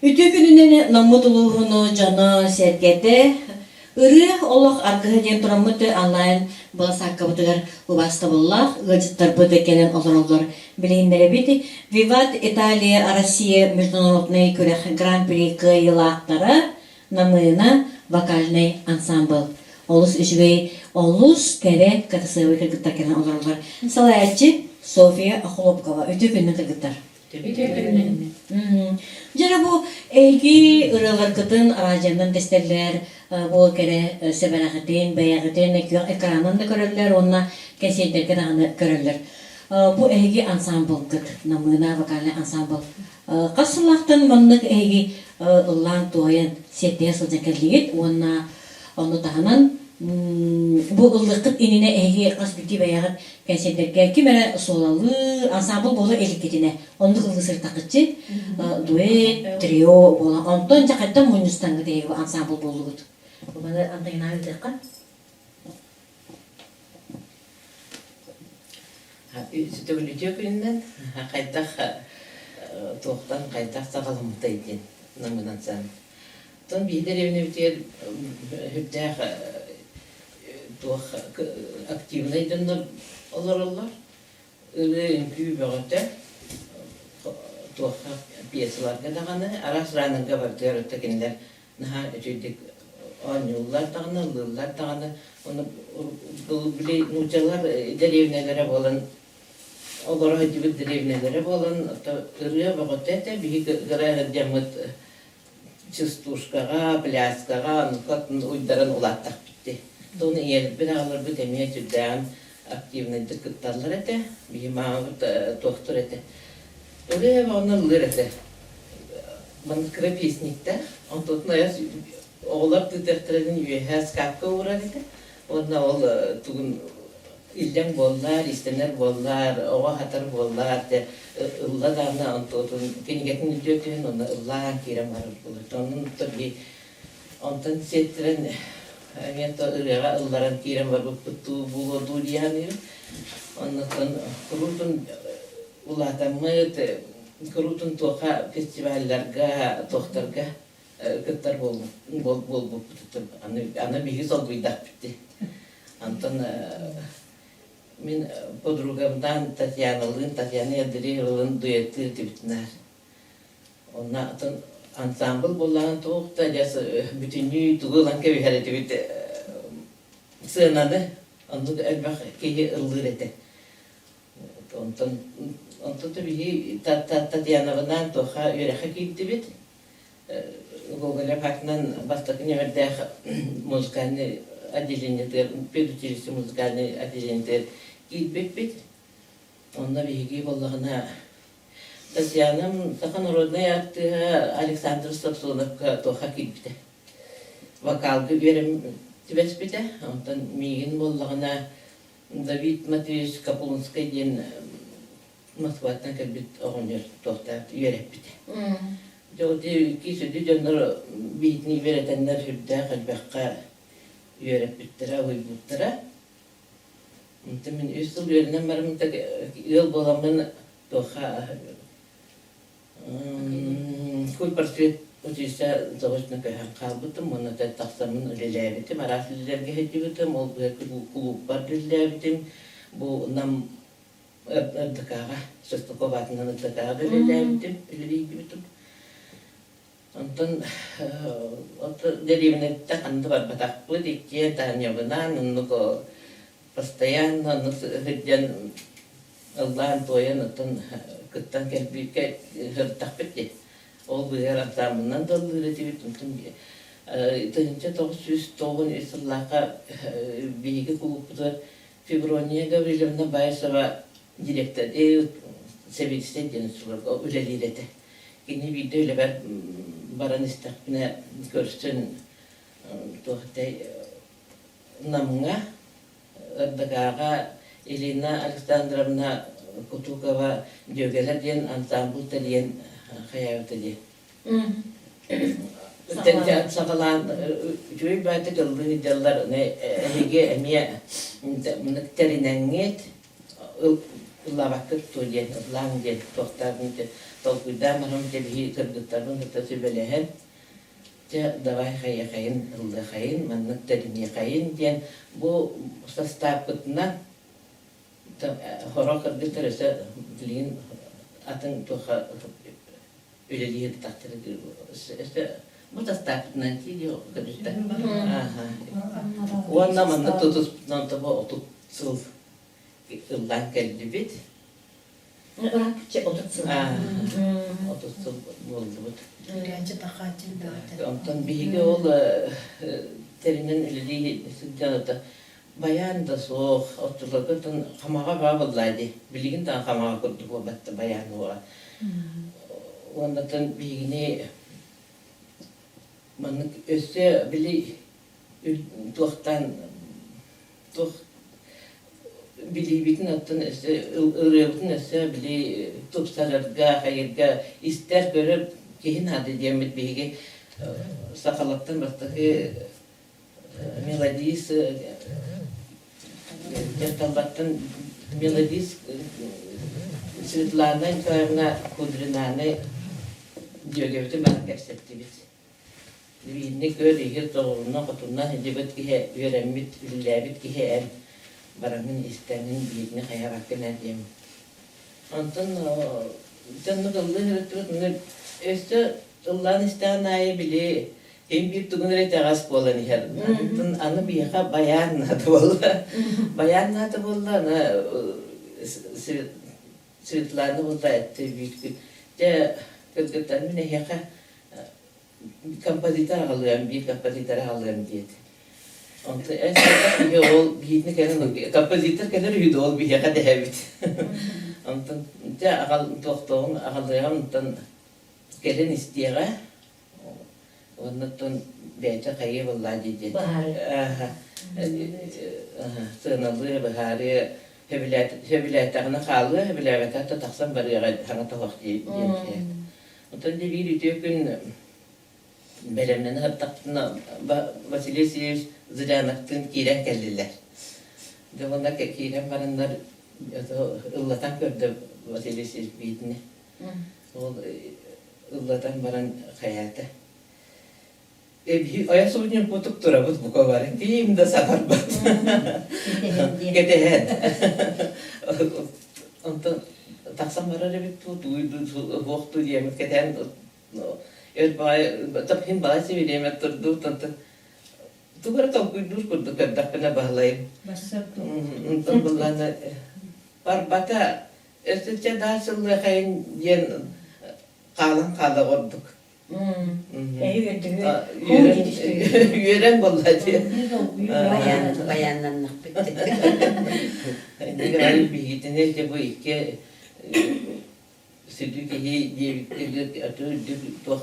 Ütü gününden namuduluğunu cana sergede ırı olaq argıha den turamıdı online bala sakkabıdıgar ubasta bullah gıcıttar bıdı gelen olur bileyinlere biti Vivat Italia Россия международный күрәх Гран-при кыйлақтары намыына вокальный ансамбл. Олус үжгей олус кәрі катасывы кыргыттар келен олар. Салаятчы София Хлопкова үтü күннің кыргыттар. Жара бу эйги ыралар кытын аражандан тестерлер бу кере себерагытын баягытын экранын да көрөлөр онна кесеттерге дагы көрөлөр. Бу эйги ансамбл кыт намына вокальный ансамбл. Касылактан мындык эйги ыллан тоян сетте сылжакерлигит онна оны таханан bu ıllıqıt inine eği qasbiti bayağıt kensiyetlerge kimere solalı ansambl bolu eliketine onu ıllı sır takıcı duet, trio bola ondan cakattan Munistangı deyip ansambl boluğut bu bana antayına ödekkan Sütügülücü gününden kaydak toğdan kaydak sağlamıda edin namıdan sen ton bir evine biter hübdağ туох активный дендер олар ылын күй багата туох пьесаларга даганы арасранынга бактер текенлер наха жүйдик анюллар даганы лыллар даганы оны бул биле нучалар деревнелере болон олар хадибит деревнелере болон ырыя багата те би гара демет чистушкага пляскага катын уйдаран улаттак битти Тоны еліп бір алыр бұд әме жүрдән активнайды күттарлар әті, беймағыт тоқтыр әті. Өлі оны ұлыр әті. Бұны кірі песникті, онтотын аяс оғылар тұтықтырын үйе скапқа ұғырар әті. Онына ол тұғын үлден боллар, істенер боллар, оға қатар боллар, ұлла дағына онтотын кенегетін үлді өтін, оны ұллан керем арыр болыр. Оның тұрби онтын сеттірін Мен то ырыга ылларан кирен бар бутту булоду дияны. Оннан крутун улатамыт крутун тока фестивальларга тохтарга кыттар бол бутту. Аны биги солгуйдап битти. Антон мен подругамдан Татьяна Андреевна дуэты тибитнар. Оннан ансамбл болған тоқта жасы бүтінүй тұғылан кәбі әреті біті сығынады, онды әлбақ кейі ұлғыр еті. Онты бігі Татьянавынан тоқа өрәқі кейді біт. Гоголя фактынан бастықын емердәқ музыкальный отделениетер, педучилище музыкальный отделениетер кейдбек біт. Онда бігі болғына Татьяна народной артыга Александр Сапсоновка тоха килбите. Вокалга берем тебе спите, онтан мигин боллагына Давид Матвеевич Капулынский ден Москватан килбит оғынер тохта үйереппите. Жоғды кисуді жондар бейтini беретенler хүбді қалбаққа үйереппиттіра, ойбуттыра. Онтан мен өз сыл үйерінен барымын ел боламын тоха Көл портрет учился заочно қалбытым, оны да тақсамын үлеләбітім, арас үлелерге хетібітім, ол клуб бар үлеләбітім, бұл нам РДК-ға, Шестаков атынан РДК-ға үлеләбітім, үлелейбітім. Онтан, деревнетті қанды бар батақпы декте, таневынан, онығы постоянно, хетден Аллаһын тойын отын кыттан кәлбүйке ғырттақ бітті. Ол бұйыр ансамынан да ұлғыреті біттім. Тынынча 909 ұсыллаға бейгі клубыды Феврония Гаврилевна Байсова директор, сәбетістен дені сұлырға үлелереті. Кені бейді өлі бар баран істақпіне көрсін тоғытай намыңа, ұрдығаға Елена Александровна Кутукова дөгелер ден ансамбл тәлен қаяуты де. Сағалан жөй бәті кылды делар әйге әме мұнықтаринәңет ұллабаққыт төлен, ұллаң ден, тоқтардың ден. толкуйда марам тебиһи кыргыттарын кытасы белеһен те давай хайын ылды хайын маннык терини хайын диэн бу составкытынан хоро кыргыттар өсө билигин атын туха үлелиһи тактыры өсө бу составкытынан тиди кыргыттар уанна маннык тутуспутунан таба отут сыл ыллан келди бит Рапче отурsun. отут сыл болду бут Үрәнче тахатын бөтен. Онтон биһиги ол теринен үлелиһи сүддәнәтә баян да соох оттулгытын хамага бабыллайды. Билигин тан хамага курдук болбатты баян уа. Онтон бигини маннык өссө били туохтан туох билибитин аттан өссө ырыбытын өссө били тупсарарга хайырга истер көрүп киһин хады диэмит биһиги сахалаттан бастакы мелодис жерталбаттан мелодис Светлана Николаевна Кудринаны диөгебити мен кепсеттибит. Винни көрүгө тоғуна котунна хедебет киһе үйренмит үлләбит киһе эн барамын истәнин биитне хаябаккена дием. Антон жанны Өстө ыллан истән айы биле эм бир тугунрай тагас болан ихер. Аны бияха баян наты болла. Баян наты болла ана Светлана болла этте бит. Те кыргыттан мене яха композитор алган, бир композитор алган дейт. Онты эсте ол битне кенен композитор кенен үйдө бияха дебит. Онтон те агал токтоон агалыган тон gelin istiyara ondan bence kayı vallahi dedi. Sığınalı baharı hevilayetlerine kalı hevilayetler taksam bari hana tavak diye. Ondan da bir gün belemden hatta Vasilisyev Zıryanak'tan kiren geldiler. Devamında kiren varanlar ıllatan gördü Vasilisyev bitini. Иллатан баран хаята. Ая субнен потук турабыз бука барын. Ким да сапар бат. Кетеһен. Онтон таксам барар бит туйду вохту диемет кетен. Эл бай тапхин баласы бидемет турду тонто. Тугара токуйдур курду каддакна баhlайым. Онтон буллана барбата эстече дасылы хайын диен Kalan kala olduk. Yüren vallahi. Bayanlanmak bitti. Ne kadar bir gittiğinde de bu iki sütü diye bir atıyor diyor.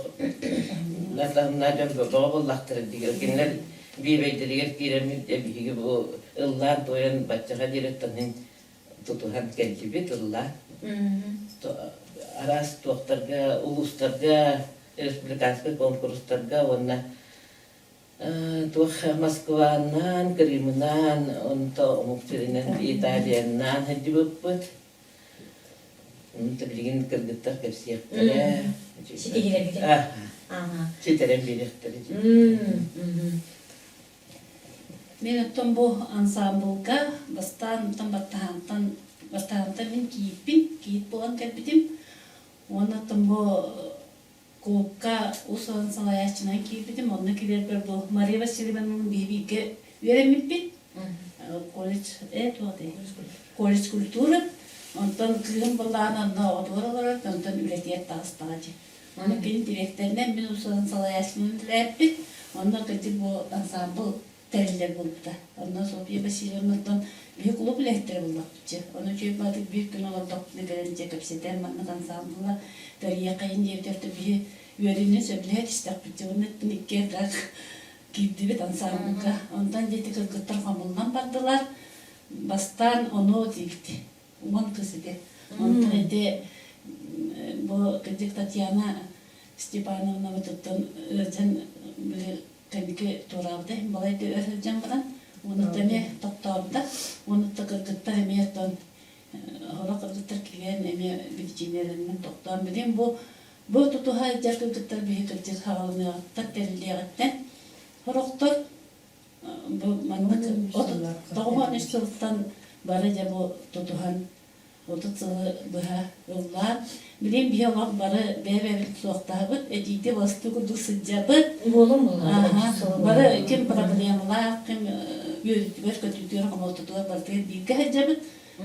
Nereden baballaktır diyor. Genel bir beydiriyor kiremit de bir bu ıllar doyan başka direktörün tutuhan geldi bir ıllar. Aras tuaktarga, ulustarga, respublikanska konkurstarga, wana tuak Moskvanan, Kerimanan, untuk mukjirinan Italianan, hadi buput. Untuk bikin kergetar kersiak tere. Siti gider gider. Siteren bilir tere. Men ötön bu ansambulga bastan min kiyip bolan kelbitim. Ona bu klubga usan salayachına kiyiptim. Ona kiler bu Maria Vasilievna'nın bibige veremipit. College kultura. Ondan kıyım bolan da odoralar ondan üretiyet tastacı. Ona kirin direktöründen bir usan salayachının lepit. Onda kıtı bu ansambul teriller bulupta. Ondan sonra bir Vasilievna'dan bir kulüp lehteri bulupçı. Onu çöp atıp büyük gün olan toplu gelince kapseder manlık ansambula dariye kayın devlerde bir üyeline söyleyet istakbıcı. Onun iki evrak gitti bir ansambulga. Ondan dedi kırgıtlar famuldan bardılar. Bastan onu dikti. On kızı de. Ondan dedi bu kızık Tatyana Stepanovna tuttan özen tabii torabda balaydı öğreneceğim bana. Onu da ne toptabda onu da kırgıtlar emiyattan Hola kırgıttır kigen eme bilginlerinden toktan bilin bu tutuha jar kırgıttır bir kırgıttır havalıны tat teriliyetten horoktor bu manlık toğuman üstülten baraja bu tutuhan otutsalı bıha yollar bilin bir yolak barı bebe soğuktabıt ediydi bastı kudu sıcabıt Болом бары kim проблемалар kim yüzüver kötüdür ama tutuğa bardı bir gahacabıt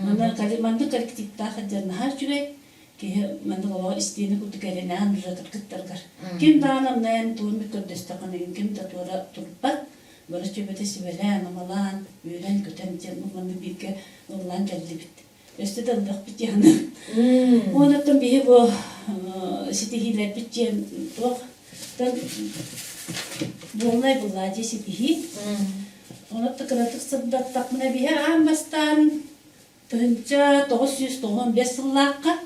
Mana kalimandı kolektifta hajarna har çüre ki manda baba isteğini kutu kerene anıra kırkıttargar. Kim dağınam nayan tuğun bir kırdestakını kim tatura turpat barış çöbete sibelen amalan öğren köten canım manda bir ke olan geldi bitti. Öste de aldak bit yanı. Ondan bir bu sitihiler bit yan tuğ. Bolnay bulaca sitihi. Ondan da kıratık sabdat takmına bir amastan Tınca 995 yıllarga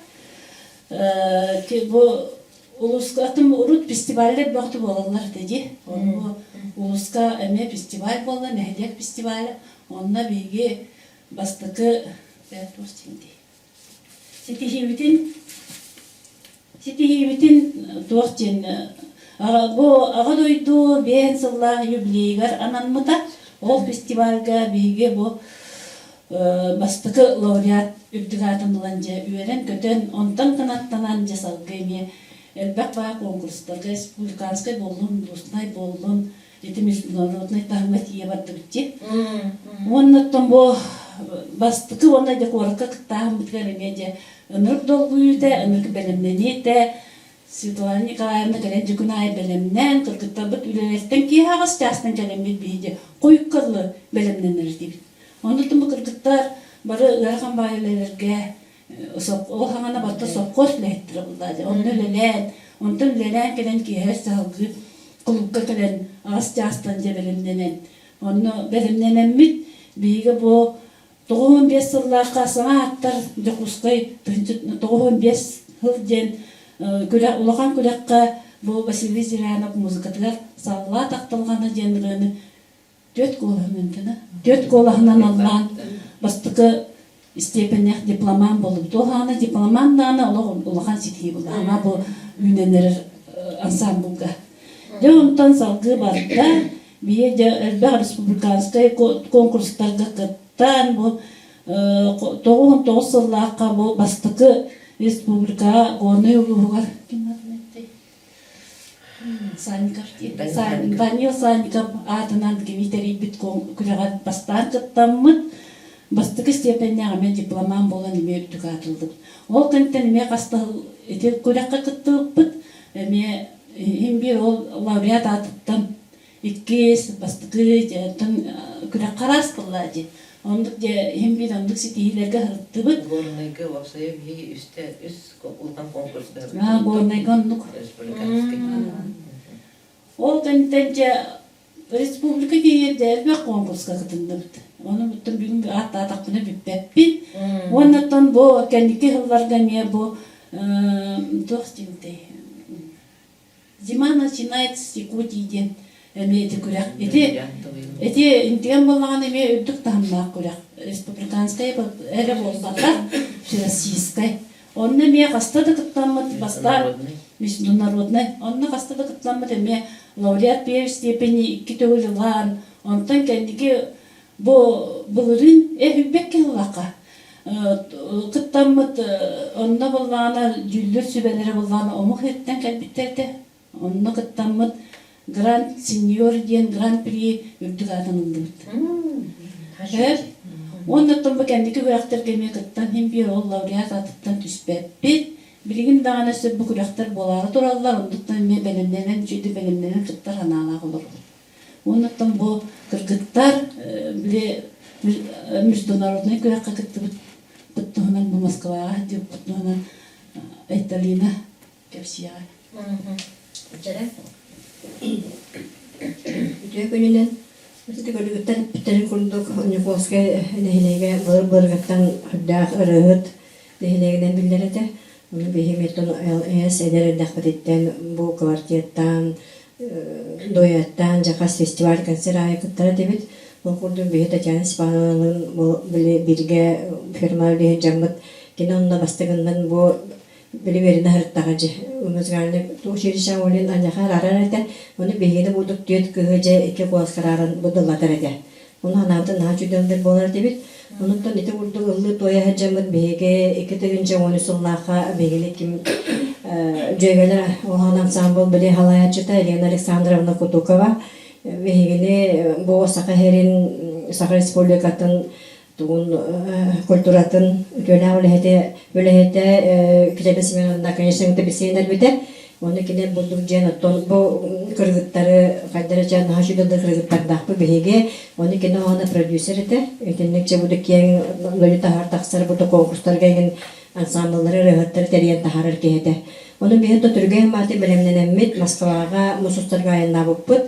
ki bu Uluska atım urut festivaller baktı bolanlar dedi. Onu Uluska eme festival bolla, nehlek festivali. Onunla bilgi bastıkı Bertos şimdi. Sitihivitin tuğçin bu ağa doydu ben sıllar yübleygar ananmıta o festivalga bilgi bu bastıkı laureat übdügatın bulanca üyeren kötön ondan kanattanan jasalgı eme elbek bağa konkurslarga respublikanskay bollun, dostnay bollun etimiz narodnay tahmet iye bardı bitçi. Ondan bu bastıkı onda da korka kıttağım bitken emece ınırıp dolguyu da, ınırık belemleni de Svetlana Nikolaevna gelince günay belemnen, kırkıtta bit üleresten ki ağız jastan gelemlet biyece koyuk kırlı belemlenir deyip. Ondan bu kırkıtlar barı garhan bayilerge o hangana batta sokos lehtire bulladı. Ondan lelen gelen ki her salgı kulukka gelen ağız jastan belemlenen. Onu belemlenenmit biyge bu 95 yıllarga sana attar dokuskay 95 yıl den ulağan kulakka bu Vasiliy Ziranov muzikatlar salla taqtılğana jenrını 4 kolahından alınan bastıkı stepeniyak diploman bolup doğana diploman dağına ulağan sitihi buldu ama bu ünenler ansambulga. De ondan salgı barda bir Elbağ Respublikanskay konkurslarga kıttan bu 99 yıllarga bu bastıkı Respublika gonu yoluğugar. Daniel Sannikov adından geviteri bit kulağa bastan kıttamıt bastıkı stipendiyağımen diploman bolan ime üttük atıldık. O kınten ime kastı etel kulakka kıttıpıt ime hem bir ol laureat atıptan ikkis bastıkı kulakka rastılacı. Onduk hem bir onduk sitihilerge hırtıbıt. Gornayga vapsaya bir üstte ulkan konkurslar. Gornayga onduk. O kentence Respublika giyerde elbek konkurska kıtındıbıt. Onu bütün bugün bir atta atakbına bir peppin. Ondan bu kendiki yıllarga ne bu dostimde. Zima начинает секутий день. Эти курят. Эти интем болған эме үддік тамна курят. Республиканская эре болсата, всероссийская. Онны ме қастады кыттамыт бастар международный. Онны қастады кыттамыт эме лауреат первой степени 2 төгілілан. Онтан кәндіге бұлырын үббекке ұлақа. Кыттамыт онны болғаны жүлдір сүбелері болғаны омық еттен кәлбіттерді. Онны кыттамыт Гранд сеньор ден гранд при үбдігатыныңдыбыт. Оннаттан бұл кәндікі күрақтар кәме кыттан хем бір ол лауреат атыптан түспәппет. Білігін дағана сөп бұл күрақтар болары туралылар, ондықтан ме бәлемденен, жүйді бәлемденен кыттар аналағы olur. Оннаттан бұл кыргыттар біле международный күраққа кыттыбыт. Кыттығынан бұл Москваға, деп кыттығынан Айталина кәпсияға. Үчәрі? Ütüye gönülen Gölügütten bitterin kurduk Nikolska nehilega bırgıttan hıddağ ırığıt nehilegeden bildirir de behimeton LS eder dağıtitten bu kvartettan doyattan jakas festival konser ayakıtları debit Ол курдун бие Татьяна Степановнын бу бирге фермер деген жамбыт кине онда бастыгындан бу били берине харыттагы умузганы училище олин аньяхар арарата оны бегене будук төт кыгыжа эки куаскарарын будулатар эте. Оны анавтын хачудамдыр болар дебит. Онуттан ите урду ыллы тоя жамбыт беге эки тегинче оны суллаха бегеле ким жөгелер оған ансамбл били халаячыта Елена Александровна Кутукова бегене бу Саха-Херин Саха Республикатын тугун культуратын өлехете Китебе Семеновна, конечно, бисейнер бите. Оны кине булдук жен оттон бу кыргыттары кайдара жан хашыдылды кыргыттардакпы беге. Оны кине оны продюсер эте. Этеннекче буду кең Лолита Хартаксар буду конкурстарга ген ансамбльлары рыгыттары терен тахарыр кехете. Оны бехетто түрген маты билемненеммит Москвага мусустарга айына буппут.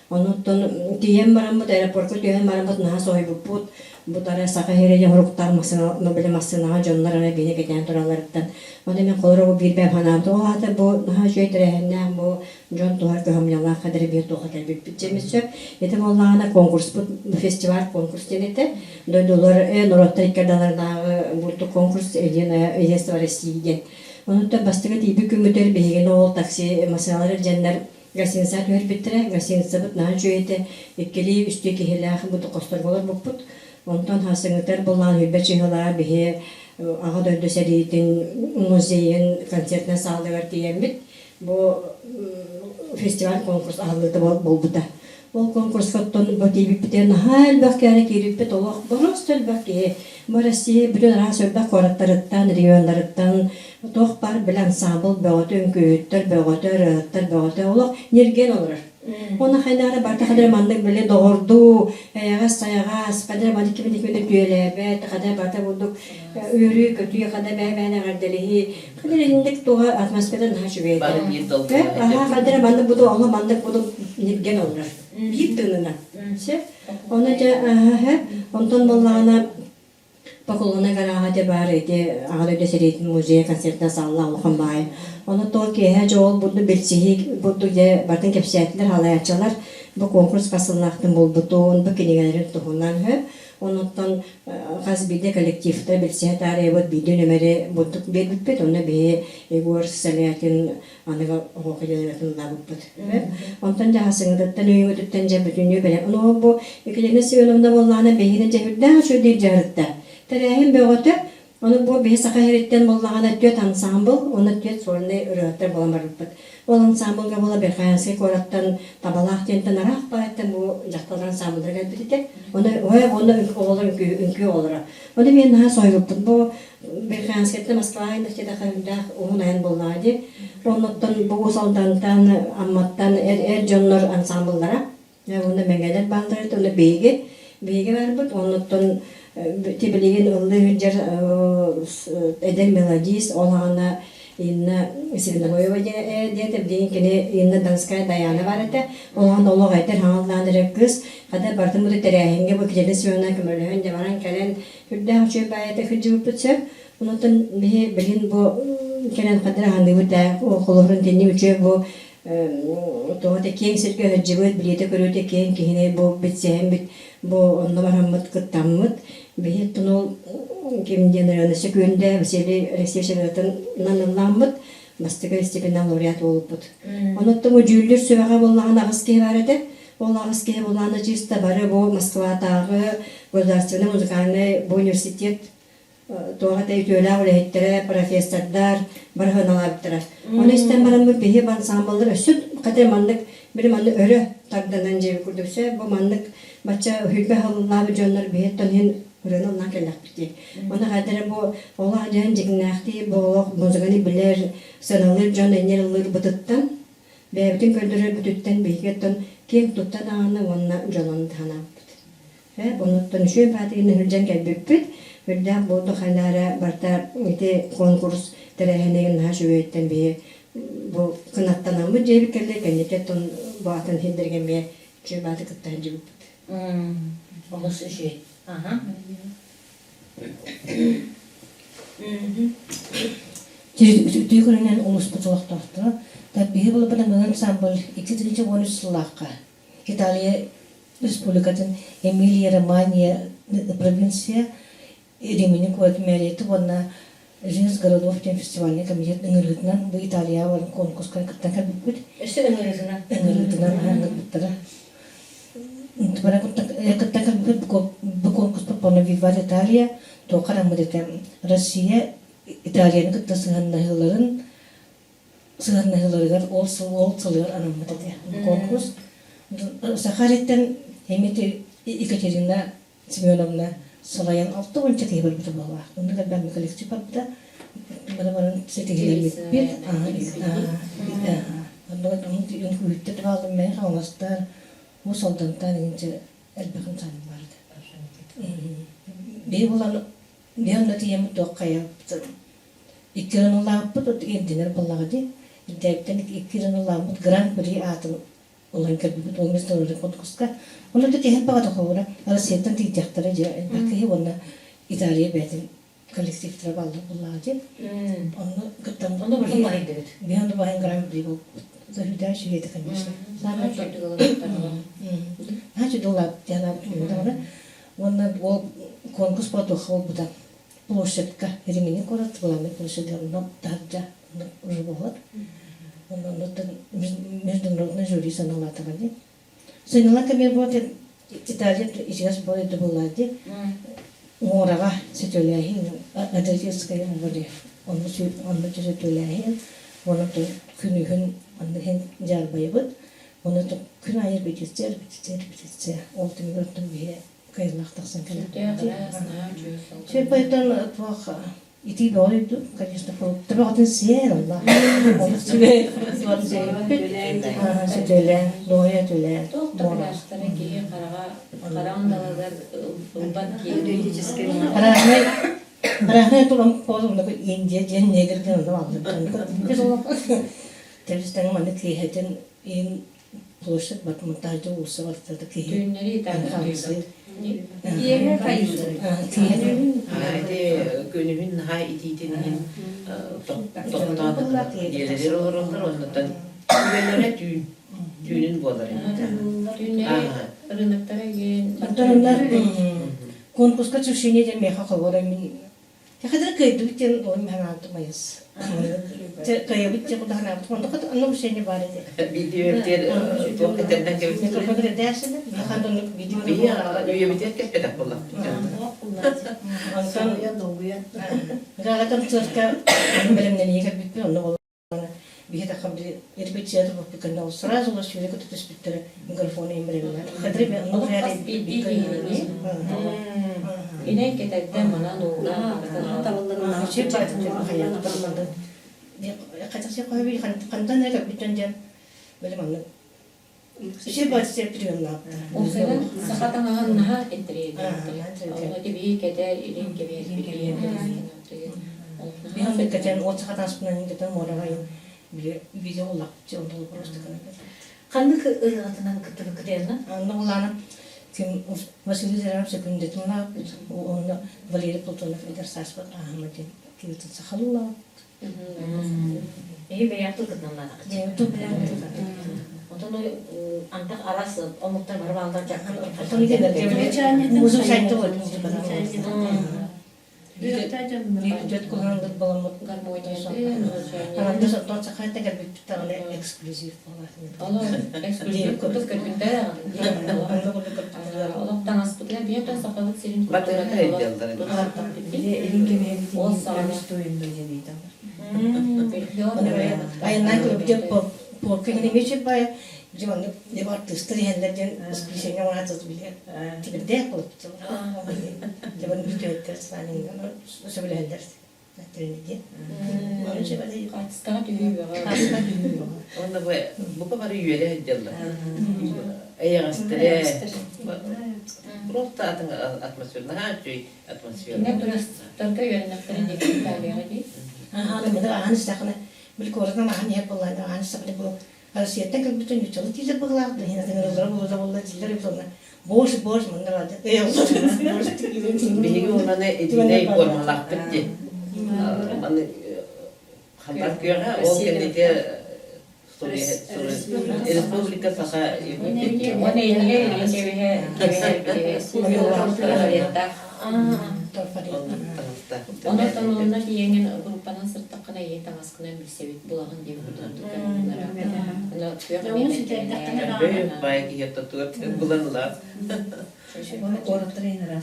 Онуттон тием барамбыт аэропортко тием барамбыт наха сой буппут. Бутара Саха-Хереже хоруктар массынага жонлар ана бине кетен тураларыттан. Оны мен колорогу бирбем ханамды. Ол аты бу наха жөйтерехеннен бу жон туар көмнялар кадыр бир тухатар битпитчемис сөп. Етем оллагана конкурс бу фестиваль конкурс денете. Дойдулар нороттар иккардалардагы бурту конкурс единство России ден. Онуттан бастыгы тиби күмүтөр бегени ол такси массыналары жандар гостиница төр биттере. Гостиница бут наха жөйте иккели үстө кехелах буту косторголор буппут. Онтон хасыңытар болан хүббәчиһылар бихе ага дөрдө сәритин музейин концертна салдыгар тиембит. Бу фестиваль конкурс алыты болбута. Ол конкурс коттон ботибиптен хал баккары кириппет олох боростол бакке. Россия бүлен расөлбак кораттарыттан, региондарыттан тох бар билан ансамбл бөгөтөн көйөттөр, бөгөтөр олох нерген олор. Оны хайдары барта кадыр мандык биле догорду, ягас саягас, кадыр бады кимди түйелебет, кадыр барта булдук өрү көтүе кадыр бәбәне гардалихи, кадыр индик туга атмосфераны хашыбет. Кадыр мандык буду, оло мандык буду нерген олор. Бир тынына. Оны жа онтон боллагана Поколона гарагате бар эти агады серитин музей концертна салла алхан бай. Оны Токио жол буду белсихи буду же бартын кепсиятлер халаячалар бу конкурс касылнактын болбутун бу кенегелерин тухунан онуттан казбиде коллективте белсиятаре вот биде нөмере будук бербит оны бе егор салятин аныга хокелерин дабыппыт. Онтан жахасыңдыттан үйгөтүттен же бүтүнү беле. Оны бу экелерин сыйынында болганы бейне жебирден şu deyip жарытта. Терәһим бөгөтө, оны бу бе Саха-Хереттен боллагана төт ансамбл, оны төт сольный өрөттөр болан барыппыт. Ол ансамблга бола бер хансы кораттан табалак тентен арак байтын бу жакталган ансамблдерге битте. Оны оны олар үңкү олар. Оны мен наха сойгуптум. Бу бер хансыттан Москвада тета ханында онайн боллады. Онуттан бу солдантан амматтан жоннор ансамблдара. Оны меңгелер бандырды, оны беге барбыт. Онуттан тибелеген ылды хүнжер эдер мелодис олағана инна Сирнагоева дедеп дейін кені инна Донская Даяна бар әті олағын олық айтыр хаңылдандырып кыз қада бартын бұды тәрәхінге бұл кедерін сүйіна көмірлігін демаран кәлін хүрді әуші бәйеті хүнжі бұп бүтсіп онытын білін бұл кәлін қадыр хаңды бұта қолығырын тені үші бұл тоғыта кең сірке хүнжі білеті көрөте кең кейіне бұл бітсейін біт бұл онды барамыт күттамыт бейет тұныл кемден районысы көнді Василий Алексеевичтің нанылламыт бастығы степеннен лауреат болып бұд. Оныттың өжүлдер сөйаға болағын ағыз кей бар еді. Ол ағыз кей болағыны жиста бары бұл Москвадағы государственный музыкальный университет тоғата үтөлі олеттері, профессордар бар ғыналабыптыра. Оны істен барамы бейі ансамблдар өсіп қадар мандық бір манды өрі тағданан жебі күрдіксе бұл мандық бача хүлбе халылабы жонлар бейет тонын үрені олан кәлік бітті. Оны қадыры бұл ола жан жігінәқті бұл музыканы білер сыналыр жон әнер ұлыр бұтыттан бәйбітін көрдірі бүтіттен бейгеттен кең тұттан ағаны онына жоланы тағана бұт. Бұныттан үшен патығыны хүлжен кәлбіппіт. Үрдәк болды қайлары барта өте конкурс тәрәхенеген наша өйттен бейі бұл қынаттанан бұд жебі кәлі кәнекеттен бұғатын хендерген бейі жөй баты күттен жебіп бұд. Олысы жөй. Түй көрінен олыс бұтылық тоқты. Тәббейі бұл білімін ансамбл 2-3 сыллаққа. Италия республикатын Эмилия-Романья провинция Римини код мереты вона Жизнь городов тем фестивальный комитет Ингриднан в Италия вон конкурс как-то будет Эссе ыңырызына. Ингриднан хангыттара. Тбара как-то bu конкурс попана Вивар Италия то карамыдете Россия Италияны кытта сыгыннахыларыгар ол сылыр анамыдете конкурс. Сахариттен Эмити Екатерина Семеновна Салаян 6-нчы тыйбыр бит бала. Онда ben bir kolektif yaptı. Bana seçiciler bir. Ondan onun yönetimi aldım ben halastar. Bu soldandan ince elbette tanım vardı. Bir bulan bir anda diyem dokaya. İkirin olapı da indiler baladı. Devletten ikirin olapı Grand Prix atın olan kabul olmuştu orada konkurska. Onu da hep bağda kavura. Arasından diyecekler ya. Belki ona İtalya bedin kolektif trabalho buladı. Onu gittim. Onda başım var idi. Bir anda bahane Grand Prix bu. Zahide şehirde kalmış. Sana çok güzel. Hacı dolap yana burada. Onda o konkurs pato bu da. Площадка Римини корот главный площадь но даже рыболов. Он международный жюри саналатывали. Санала камер вот Италия сейчас будет бuladı. Морава сетөләһин адресская море. Он сетөләһин. Оны то күнүгүн андыгын жарбайбыт. Оны то күн айыр битер. Ол тимгөртүн бие кайрлактаксан келет. Şey paydan tuaqa iti doğruydu. Конечно, tabii adın siyer Allah. Onu söyle. Söyle. Doğruya söyle. Доктор яштары кейін қарағандалар ұлбат кейін. Karahne tulam pozumda bir India jen negerden onu aldım. Biz onu teröristlerin manı kiyetin in ploşet bat montajda olsa vardı ki. Düğünleri İtalya'da. Diğerine kayısı. Haydi günümün hay ididinin toptadık yerleri olurlar ondan güvenlere düğünün bolar. Düğünleri rınıklara gelin. Onlar konkurska çıkışını da meha kavaramın. Ya kadar kaydı biten o meha atmayız. Kayı bitti bu da ne yaptı? Onda kadar anlamı şeyini var idi. Video ter bu kadardan gelip Mikrofonu da dersin. Ya kadar video bir ya video biter ki pedak bolar. Ondan Ya doğuya. Galakam Türk'e benimle niye bitti onu oldu. Bir de kabul erbiyatı bu kadar sırası var şöyle kötü tespitleri mikrofonu emreler. Kadri ben onu yani bir İnek getirden bana doğru. şey baktım hayatımda. Ya kaç şey koyuyor kandan ne kapiten can böyle manlı. Şey baktım yapıyorum lan. O zaman sakatan ağın naha ettireydi. O gibi keder ilim gibi bir Bir hafta kaçan o sakatan spinanın giden morayın bir video olak canlı prosta kanka. Kandık ırgatından kıtırı kıdığına. Anlamalarına kim Vasily Zerab sekündetin ne yapıyor? Onu Valeri Platonov eder saçma Ahmet'in kilitli sakalula. İyi bir yaptı kıdığına. YouTube Ondan antak arası, o muhtar var bağlar çakır. Onu gider. Muzun sayıda var. Yüzdet kullandık balamut. Anamda sattan sakayta gel bir tane eksklusif falan. Allah eksklusif kutuk köpünde. Allah tanıştıklar bir yerden sakalık serin kutuk. Batı ediyorlar. Elin gibi O sağlam. stoyunda yeniydi. Ayından koy bir de porkayın emeçi bay. Cuman ne var tüstü henlerden esprişene var atız bile. Tipi de yapılıp. Cuman bir de etkersen söyle hender. Treniye. Onun için böyle Kaçta düğüyor. kasma dönüyor. Onda bu kadar üyeli ediyorlar. Eğer stres Просто атмосферно, атмосферно. Ne turistlarda yöneliklerin dikkatleriyle değil. Hanım da hanım sakın bir korkudan hanım yapılan da hanım sakın bu arasiyette ki bütün yutalı tize bağladı. Yine de rozra bu da vallahi cilleri sonra boş mandrada. Bir ona ne edine formalak bitti. Hani haber göre o kendine республика саха Онотон онна диеңин группанан сырттакына ие таңаскына билсебит булагын деп будунду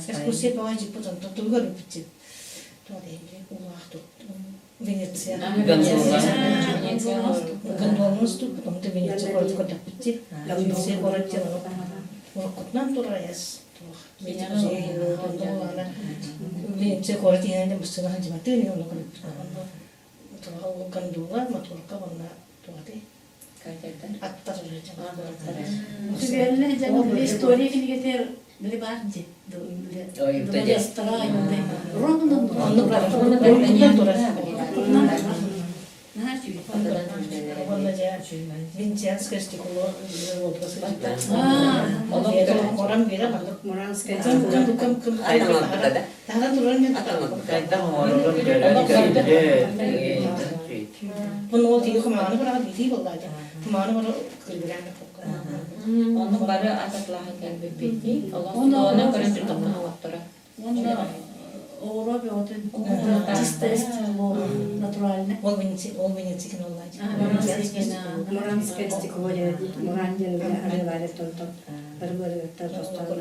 экскурсия бага жип потом тоттур көрүп битти. Туадеги улахту. Венеция. Гондолмус ту, потом ты Венеция город куда битти. Венеция город тела. Уркутнан тураяс. Венеция город яна мустана ханжиматы не он көрүп. Гондола моторка вона туаде. Аттар История история Рибарди, Венецианская стекло. Onun bari ataklahan gelbepeti. Onu görüntü topuna vaktara. Европе вот чисто натурально. Ол Венецикен оллай. Муранское стекло. Мурандин аревали тонтон. Бір-бірі тосталар.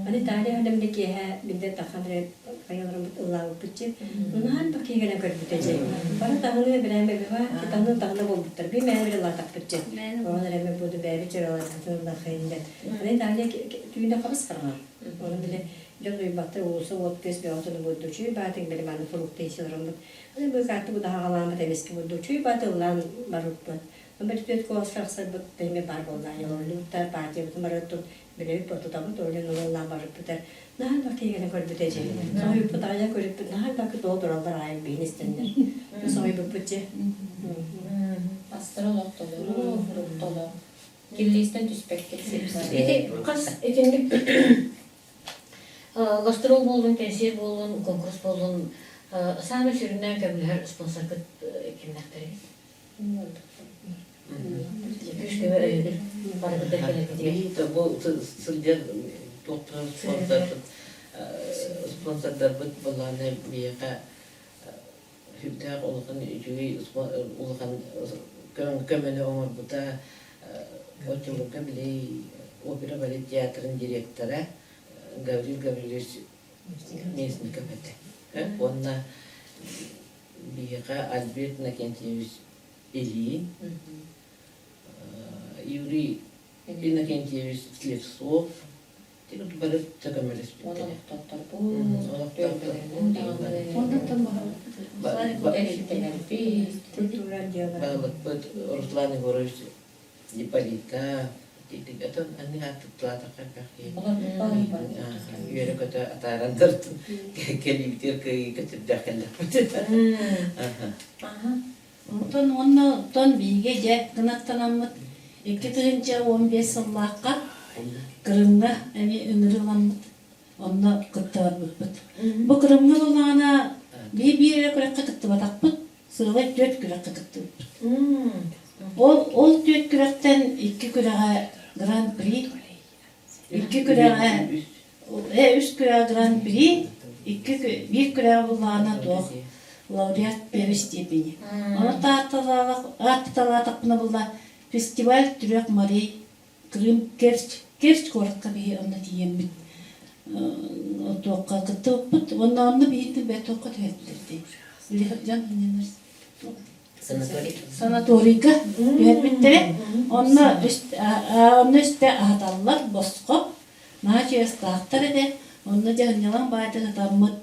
Аны тары хадамдыки бидде таханре паяларым уллау битчи. Унан бакигена көрбүтөжө. Бара тагыны биреме бева, тагыны тагыны болбуттар. Би мене латак битчи. Онан эме буду беби чыралар тагында хайында. Аны тары түйүндө кабыс карган. Онан биле жолой баты улусу вот кес беотуну будучу, батың биле маны фруктейсилерим. Аны бу карту бу дагалама демески будучу, батылан баруппу. Бер төт коосаксар бут теме бар болду. Луттар партия бут маратту биле пототамы толен улан барып битер. Нахал бакигene көрбүтөжө. Сой путая көрүп, нахал бакы толдуралдар айым бейнестендер. Сой бупче. Астролог толору, фруктолог. Киллистен түспек кетсеп. Кас экенлик гастрол болдун, концерт болдун, конкурс болдун. Саны сүрүнөн көбүлөр спонсор кимдактыр? Спонсордар бут буланы бияка хүлтәр улган үҗүи улган көмөнө оңор бута Отчулука биле опера балет театрын директоры Гаврил Гаврилович Местников эте. Онна бияка Альберт Накентьевич Ильин, Юрий Иннокентьевич Слепцов, тек бары такамелес битте. Руслан Егорович Ипполита, это они оттуда такая. Юрий ката атарандыр келиптер катырдакалла. Онтон биге же гынаттанаммыт 2015 жыллакка Кырымга эми үңүрүламмыт. Онно кыттабыт. Бу Кырымга болгана бир күрөккө кыттыбатакпыт. Сыгы 4 күрөккө кыттыбыт. Ол 4 күрөктен 2 күрөгө гран-при, 2 күрөгө 3 күрөгө гран-при, 1 күрөгө болгана тох. Лауреат первой степени. Она была фестиваль трех морей Крым, Керчь городка бе он дием бит. Тоққа кытып, онда бейтін бе тоққа тәттірді. Жан ненерс. Санаторийга бейтбиттер. Онда үсте аталлар босқо. Наче стақтар эде. Онда жаннялан байтын таммыт.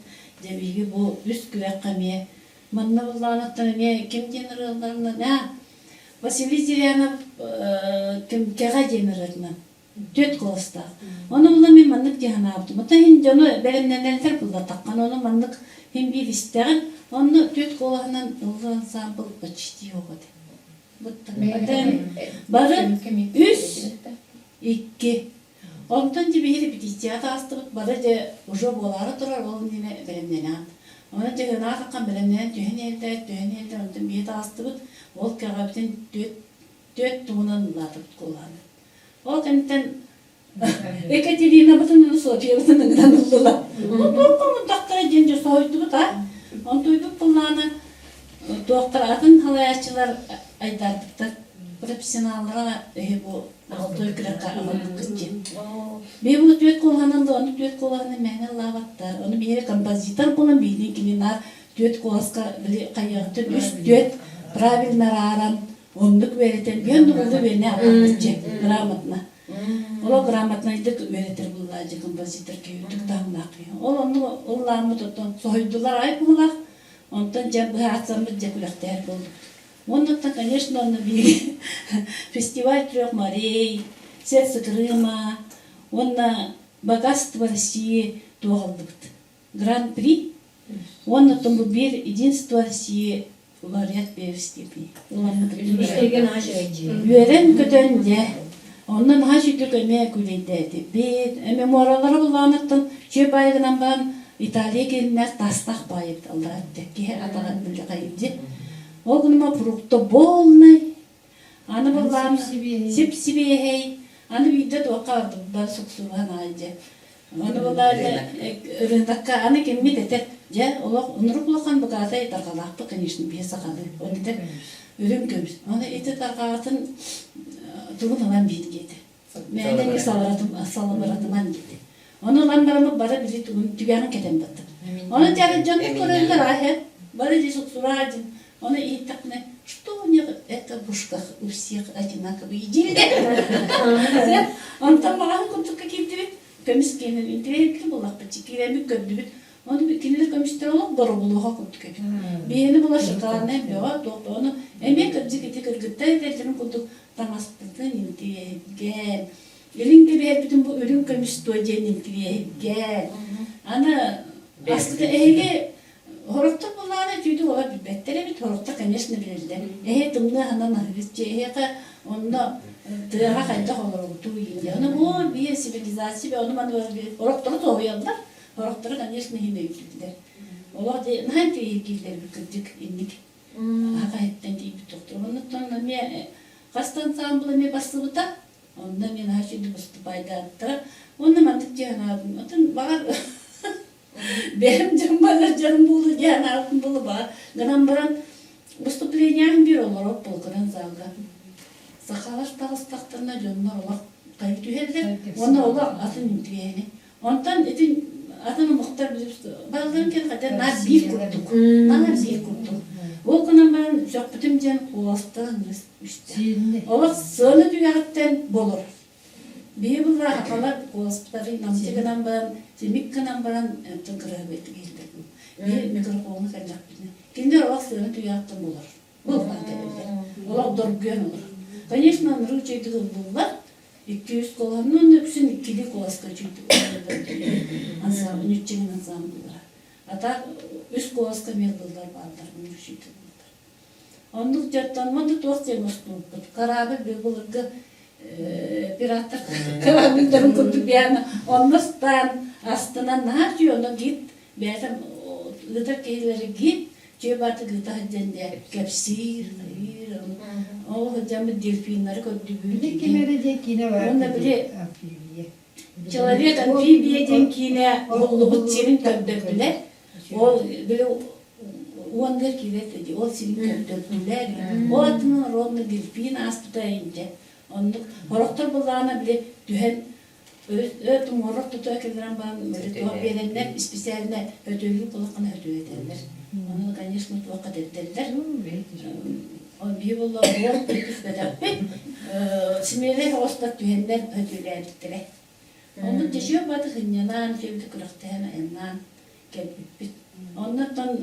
Дебиги бу үст күрәк каме. Манна булланаттан ме ким генералларына Василий Зырянов ким кага генерална 4 класста. Оны булла мен маннык дигән апты. Мата ин жоны белемнәнләр булла таккан оны маннык һәм бир истәгән. Оны 4 классынан улган самбыл почти юк иде. Бутта. Бары 3-2 Онтон же бери репетицияда астыбыт бары же уже болары турар ол нене белемнен ат. Ona cegana takkan bilemden tühen elde ondan bir tastıbıt ol kağıtın dört tuğunan latıp kullanı. O kanıttan Ekaterina batının Sofya batının gıdan oldular. O doktorun doktora cence soğuydu bu da. On duyduk kullanı. Doktor atın halayatçılar aydardık da profesyonallara bu altı kıraka alıp gidecek. Bir bu tüyet kullanıldı, onu tüyet kullanıldı mehne lavattar. Onu bir yere kompozitör kullan bildiğin gibi nar tüyet kulaska bile kayağıtın üst tüyet правильно raran onluk vereten bir anda oldu ve ne yapacak gramatına. Ola gramatnaydık öğretir bullacı kompozitör köyüdük dağınakıyor. Onu onlarımı tutun soydular ay bulak. Ondan cebı atsamız cekulak der bulduk. Ondan конечно, он bir фестиваль трех морей, сердце Крыма, он на богатство России doğaldıktı. Гран При, он на том bir единство России лауреат первой степени. İşlergen haşır edici. Üyeren kötönde, ondan haşıdık emeğe küleydi. Bir memoraları kullanırdım, çöp aygınan ben İtalya gelinler taslak bayıp Allah'a ki atağa bildi kayıptı. O günüme frukta bolnay. Anı babam sip-sibiyey. Anı bir de okardım. Ben suksuvan ayca. Anı babam ırındakka anı kemmi deter. Ya Allah onuru bulakan bu gazayı tarqalaktı. Конечно, bir sakalı. Onu da ürün gömüş. Onu eti tarqalatın tuğun alan bir gidi. Meyden salamıratım an gidi. Onu lan baramı bara bizi tuğun tüyanın keten battı. Onu diğer canlı koruyunlar ahet. Bara di suksuvacın. Она и так, что у них это в ушках у всех одинаковые дельды. Он там мағанкымды какие-то көміскенін интеллектті болақ бәтчі керемі көмді бет. Оны кенелі көмістер олақ бұры болуға көмді көмді. Бейіні бұла шыққарына беға тоқты. Оны әме көмді кете кіргітті әдердерін күлді таңаспыздың интеллектген. Елінгі бәр бүтін бұл өлім көмісті өден интеллектген. Ана асқыда әйге Horokta bunlara tüydü ola bilbettere bit horokta конечно bilirler. Tımlı hanan ahırıtçı, onda tırağa kayda olur olduğu yine. Onu bu bir sivilizasyon ve onu bana horoktağı doğuyorlar. Horoktağı конечно yine yüklediler. Ola de hangi ilgiler büküldük indik. Hakikaten değil bir doktor. Onu sonra ne kastan sambılı ne bastı da. Onda men her şeyde bastı payda attı. Onu mantık cihanadım. Atın var. Benim canım bulu, can altın bulu var. Gınan baran vыступлениям bir olur, o bulguran zalga. Sakalaş tağıstaklarına canlar olak kayıt üyediler. Ona olak atın intiyeni. Ondan etin atını muhtar bilip bazıların kere kadar nar bir kurttuk. Nar bir kurttuk. O gınan baran çok bütün can kulastan üstte. Olak sığını düğatten bolur. Bir bunlar hakalar kulasları namcı gınan baran Semik kanan baran tınkırı beti geldi. Bir mikrofonu kaynak bitne. Kinder olak sığını tüyaktım olur. Bulgan derler. Olak dorgön olur. Конечно, ручейді bullar. 200 kolanın hepsini ikili kolaska çünkü. Ansam, nütçenin ansam bullar. Hatta üst kolaska mevdullar bağlar. Rучейді bullar. Onluk jattanmadı toğuz mostuluptu. Karabı bir bulurdu. Pirattır. Karabıldırın kutup yani. Onlustan Astana nahi onu git, benim gıda keyleri git, cebatı gıda hacende kapsir, o hocamı delfinleri koydu büyüdü. Kimere var. Onda bile человек амфибия kine oğlu senin köpdöktüler. O böyle onlar kireti, o senin köpdöktüler. O atının rolunu delfin astutayınca. Onu horoktor bulağına bile dühen Ötüm horok tutu ekelerim ben verenler spesialine ödüllü kulakına ödül ederler. Onu конечно vakit ederler. O bir bolla horok tutuş bedappi. Simele hostak dühenler ödül ederler. Onu düşüyor batı hınyanan sevdi kıraktağına enan gelbit. Ondan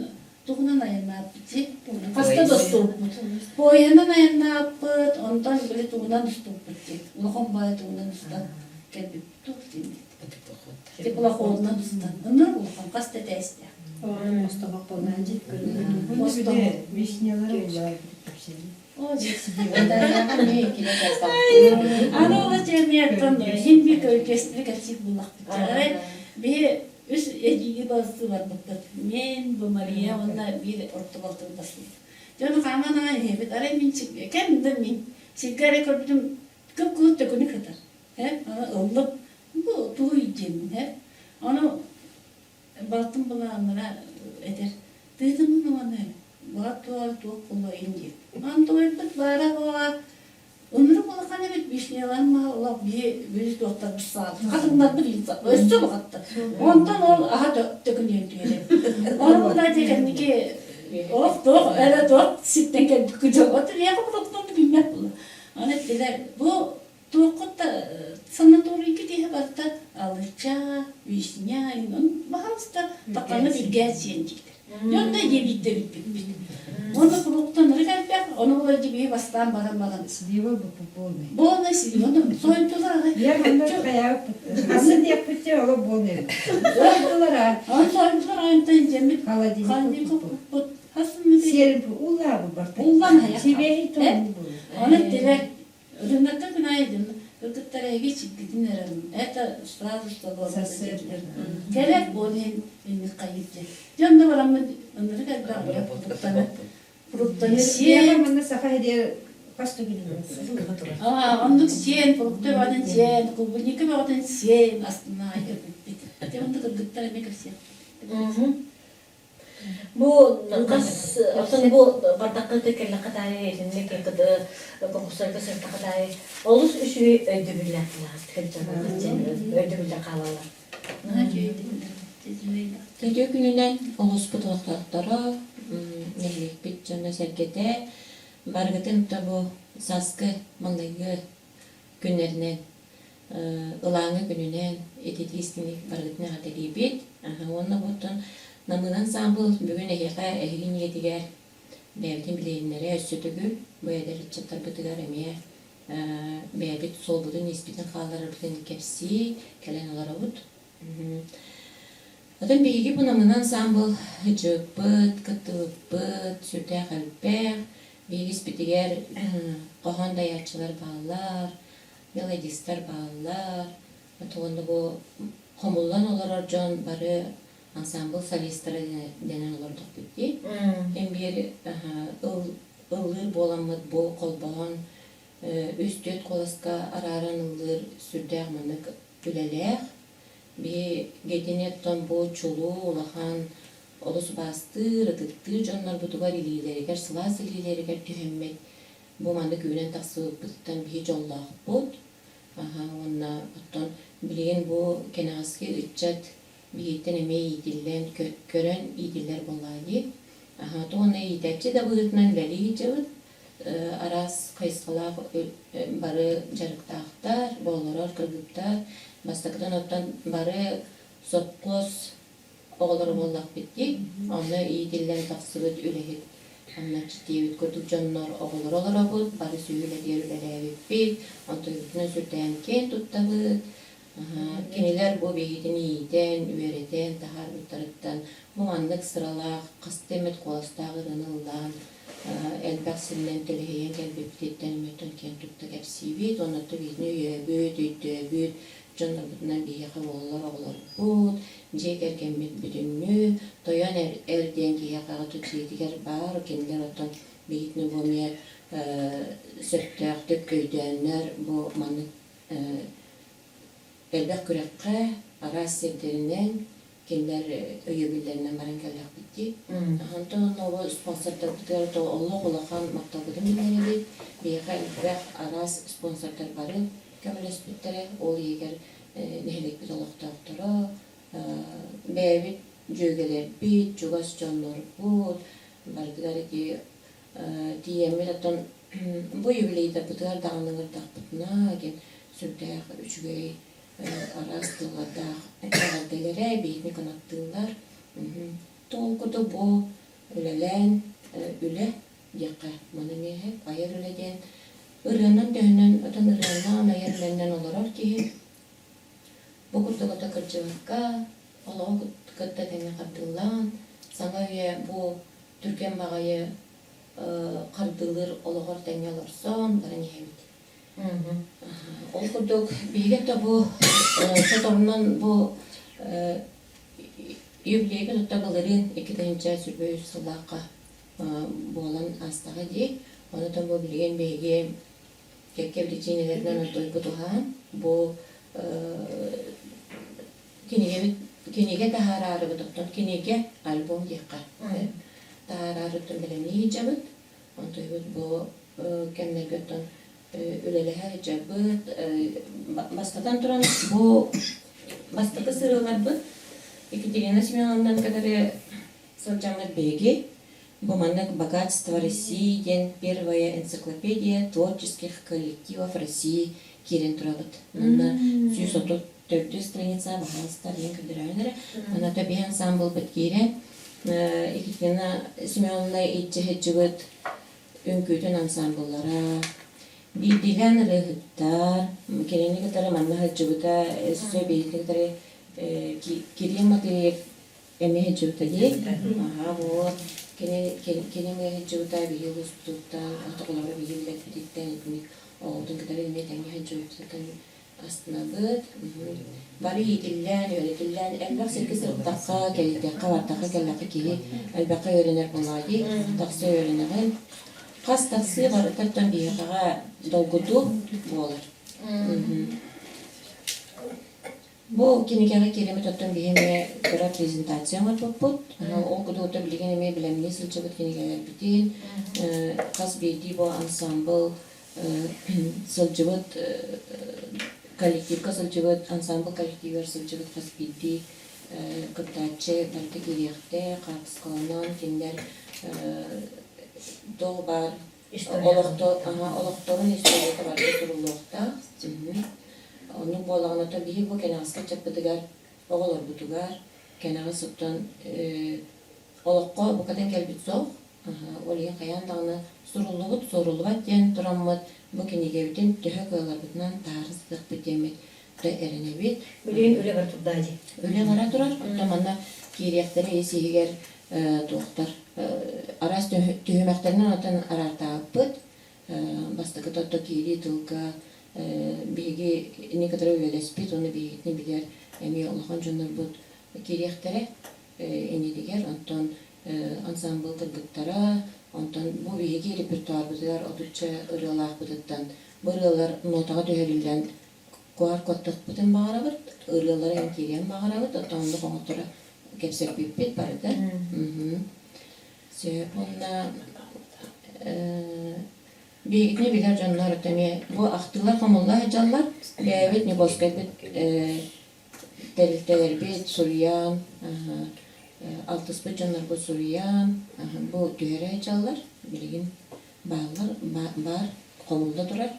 tuğunan ayına bitti. Hasta dostu. Boyanan ayına yapıt. Ondan böyle tuğunan dostu bitti. Ulakon baya tuğunan dostu. Gelbit. Теплоходно дустан. Onlar bulkan kasta testi. Onu Mustafa Polnancı görüyorum. Mustafa. Vişneleri var. O Ana ola cemiyetten hindi ülkesinde kaçıp bulak bitiyor. Bir Üç eciği bastı var bıkkı. Men bu Maria onda bir ortalıkta bastı. Canım kaman ay hebet ara min çıkıyor. Kendim min. Sigara koydum. Kıp kıp da konu kadar. Hep Allah bu duyacağım hep. Onu baktım bulanlara eder. Dedim onu bana. Bak tuğal tuğal kulu ince. Man tuğal bit bara var. Ömrü boyu kan evet bişneler mi Allah bir doktor bir saat. Kadınlar bir insan. Özü baktı. Ondan ol aha dökünüyor diyelim. Onu da dedim ki of doğ öyle doğ sitten kendi kucak otur ya bu doktorunu bilmem bunu. Hani dediler bu doktor da sana doğru iki diye baktı. Alıca, vişnya, inon. Bakalım bakanı bir gelsin diye. Yonda yemekte bit. Onu kuruktanları kalpler, onu olacak bir bastan bakan. Diyor bu olmuyor. Bu nasıl? Onu soyuntular. Ya bunlar bayağı nasıl yapınca o bolmuyor. Soydular ha. Onu soyuntular ayıntıya cemil. Kaladini Kalbi bu. bu. Hasım mı? Serin bu ula bu bak. Ullan hayat. Sibehi Hep. tohum bu. Onu diler. Rınakta günaydın. Kırkıtlara geçip gidin erim. Eta sırası da bu. Sasır. Gerek bu ne kayıtlı. Canım var ama onları kadar yaptıklarını. Kuruktanı Ya siyen. bana safa hediye kaçta gidiyoruz. Onluk siyen, kurukta vardan siyen, kubuniki vardan siyen aslında yapıp. De onda kırkıtlara ne kırsiyen. Bu kas aslında bu bardaklı tekelle kadar elinde kekede kokusayda sırta kadar olus üçü ödübüller ödübüller kalalar. Ne diyeyim? Gece gününden olus budaklaklara nehlik bit canına serkete bargıtın da bu saskı malayı günlerinden ılağını gününden eteti iskinlik bargıtına hateri bit. Onunla butun namınan sambıl bugün ehrin yediger bevdin bileğinlere össütügül bu eder çıtır bıtıgar emeye bevbit sol budun isbitin kağları bütün kepsi kelen olara bud. Adam bilgi bu namınan sambıl jıbbıt, kıtıbıt, sürte kalper bilgi isbitiger qohon dayatçılar bağlar, melodistler bağlar. Toğunda bu homullan olar can barı ensemble solistleri denen olurduk bitti. Hem bir ılır bolamıd bu kolbağın üst dört kolaska araran ılır sürdağmanık üleler. Bir gedinetten bu çulu olahan olus bastır, atıktır, canlar bu duvar ilileriger, sılas ilileriger tühemmet. Bu mandık üren taqsı bıttan bir jollaq bud. Onna ottan bilen bu kenaski ütçat biyitten eme idillen kören idiller bolayı. Toğuna idetçi de bıgıtnan veli cıvıt. Aras kaysqalaq barı jarıqtaqtar, boğlarar kırgıttar. Bastaktan ottan barı sotqos oğları bollaq bitti. Onu idillen taqsıbıt ülehit. Anna ciddi gördük canlar oğullar olar bud. Barı süyle diğer üleleyip bit. Onto yutuna sürten ken tuttabıt. Keniler bu beyidin iyiden, üvereden, tahar bitarıttan, bu anlık sıralar, kastemet kolastağırınıldan, elbaq silinden tülheyen gelbeptetten ümetten ken tutta gepsibit, onatı beyidini üyebüt, üyebüt, canlar bütünden biyağı oğullar bud, cek erkenmet bütünlü, toyan erden kiyağı tütsiyetiger bar, keniler otan beyidini bu meye söptağıtık köydenler, bu manlık elbaq kürekqe aras sevderinden kimler öyebilerinden baran kellaq bitti. Hanton o sponsorlar tutar to Allah olahan maktabıdın bilenleri biyaqa elbaq aras sponsorlar barı kömüles bittere ol yeger nehelik bit olaqtaqtara bebit jögeler bit jugas jonlar bud bardıgar ki diyemel atan bu yübleyde bıtıgar dağınıngır dağpıtına gen sürdağ üçgöy arastılarda karakterlere beyni kanattığlar. Tolkuda bu ülelen üle yakı manı hep ayar üleden ırının dönen atan ırından ayarlenden olarak ki bu kurda kırcıvakka Allah'ın kıtta tene kadıllan sana üye bu Türkiye bağayı kardılır olağır tenyalar son barın yemit. Okuduk. Bilgin de bu satorundan bu юбилейге тутта былырын 2-нче сүрбөй сыллакка болан астага ди. Онотон бу билген беге кекке биличинелерден отой бутуган. Бу кинеге тахарары бутуктан кинеге альбом дикка. Тахарары төнбелени жабыт. Онтой бу кемнергөттөн үлелеһе жабыт. Бастатан туран бу бастакы сырылар бу. Екатерина Семеновнадан кадары сылжаңыр беги. Буманнык «Богатство России» ден первая энциклопедия творческих коллективов России кирен турабыт. Мында 134 страница бахалстар ден кадырайнары. Ана таби ансамбл бит кире. Екатерина Семеновна итче жыбыт үңкүтөн ансамбллара. Бидилен рыгыттар. Керени кадары манна жыбыта сөй бейти кадары Кирилл Матвеев эмеhe жыбытаги. Вот. Кенеме жыбыта бигил устуттан, атоголары бигиллер бититтен ипник. Олдун кадары эме теңге жыбытадан астына быт. Бары итиллен, öğretillен, элбак серки сырттакка, келитекка, бартакка, келлакка киги, элбакка öğrenер булаги, таксы öğrenеген. Кас таксы барытаттан бигага долгуту болар. Бу кинекеге керемет оттон бигеме кыра презентациямар болбут. Ол кудугута билген эме билемни сылчыбыт кинекелер битин. Кас бейти бу ансамбл сылчыбыт коллективка сылчыбыт ансамбл коллективер сылчыбыт кас бейти кыттачы барты керекте картыскалынан киндер дол бар олокторун историяты бар турулуокта. Onun bolağına da bihi bu kenaska çapıdıgar, oğulur butugar, kenaga sıktın, olakka bu kadar gelbit soğuk, oliyen kayan dağını sorulubat, diyen durammat, bu kenegevdin tühe koyular bitinden tarız dık bitemet de erenebit. Bilin öyle var tutdaydı. Öyle vara durar, otamanda kiriyakları esihiger doğuktar. Aras tühümeklerinin otan arar tağıpıt, bastıkı tatlı kiri tılka, биги некоторые велосипед, он бигит не билер, эми Аллахан жонор бут керехтере, эни дигер, антон ансамбл кыргыттара, антон бу биги репертуар бутылар, отуча ырылах бутыттан, бырылар нотага төһөлүлден куар коттык бутын багарабыт, ырылар эн керен багарабыт, отонды коңоттора кепсек биппет барыда. Сөп онна Бигитне билер жаннар өтеме. Бу актылар комулла жаллар. Бәбет не боскайбет терилтелер бит Сурьян. Алтыспы жаннар бу Сурьян. Бу түйере жаллар. Билген баллар бар комулда турар.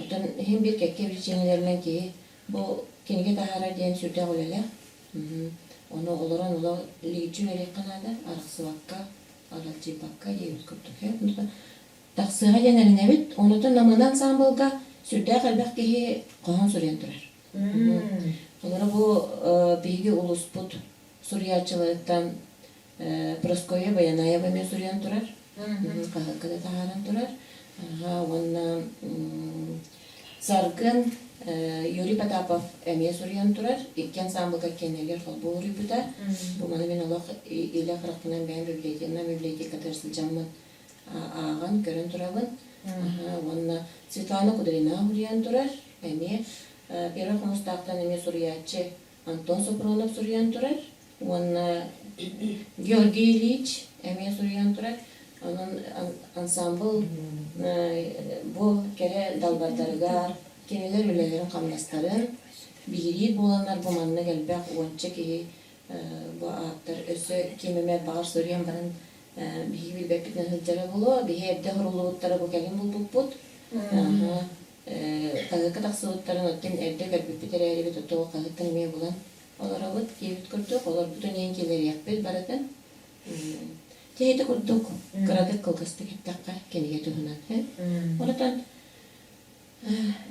Отан hem bir kekke biçimlerden ki bu kenige tahara diyen sürde olele. Onu oloran ola liçün ele kanada arıqsı vakka, aralcı vakka yeyüz kuptuk. Тақсыға денерін әбіт, онытын намынан самбылға сүрді қалбақ кейі қоған сүрен тұрар. Олары бұл бейгі ұлыс бұд сүриячылықтан Прасковья Баянаева мен сүрен тұрар. Қағылқыда тағаран тұрар. Онна Саргын Юрий Потапов әме сүрен тұрар. Еккен самбылға кенелер қол бұл үріпіта. Бұл маны мен олақ елі қырақтынан бән библиотека сылжамын аған көрін тұрабын. Онна Светлана Кудрина хүриян тұрар. Әме первый қомыстақтан әме сүриячы Антон Супронов сүриян тұрар. Онна Георгий Ильич әме сүриян тұрар. Onun ансамбл bu kere dalbardarıgar, keneler ülelerin kamlastарын, biliri bolanlar bu manna gelbek uança ki bu ağıtlar ösü kimime bağır soruyan barın bihi bilbek bitnen hıccara bulu, bihi evde huruluğutları bu kelin bulbuk. Kağıkı taksılıkların ötken evde gelbek bitir eğri bit otu o kağıktan ime bulan olara bud, kiyevit kurduk, olar bütün yenkeleri yakbel baratan. Tehete kurduk, kıradık kılgıstık heptakka kendiye tühünen. Oradan